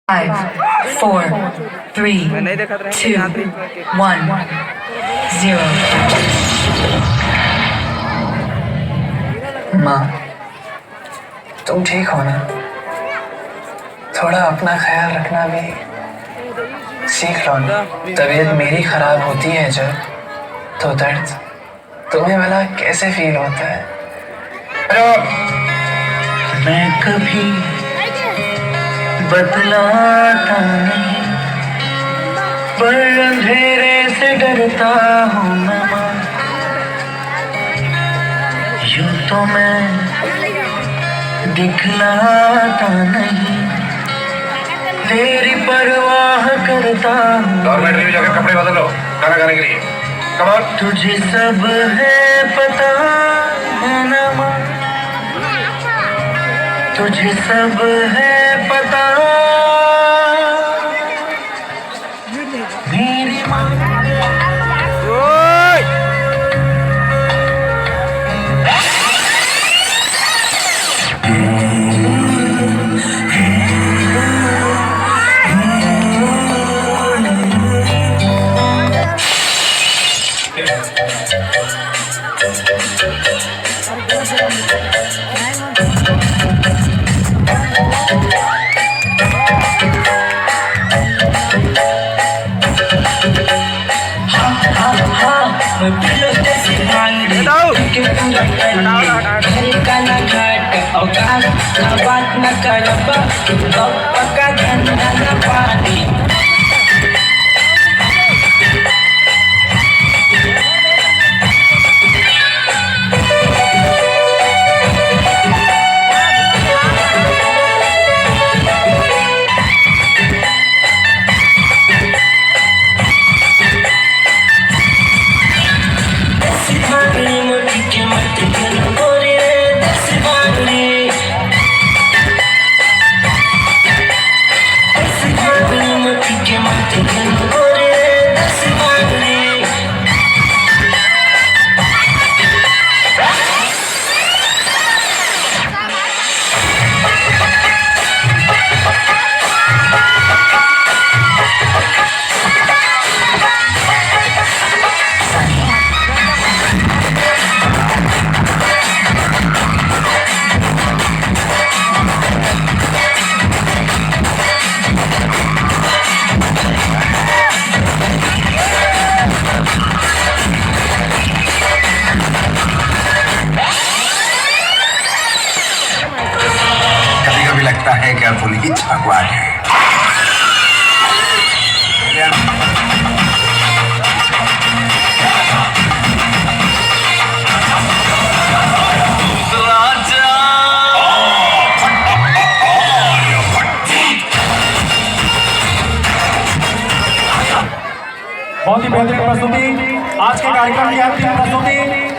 5, 4, 3, 2, 1, 0. माँ, तुम ठीक हो ना? थोड़ा अपना ख्याल रखना भी सीख लो ना। तबीयत मेरी खराब होती है जब, तो दर्द तुम्हें भला कैसे फील होता है? मैं कभी बतलाता नहीं, पर अंधेरे से डरता हूँ मैं माँ। यूं तो मैं दिखलाता नहीं, तेरी परवाह करता हूँ। गवर्नमेंट में जाकर कपड़े बदल लो खाना खाने के लिए। कमाल तुझे सब है पता है ना माँ, तुझे सब है पता मेरी माँ। बात न करबा पक्का धंधा न पानी। लगता है क्या पुलिस भगवान है। बहुत ही बेहतरीन प्रस्तुति। आज के कार्यक्रम की अंतिम प्रस्तुति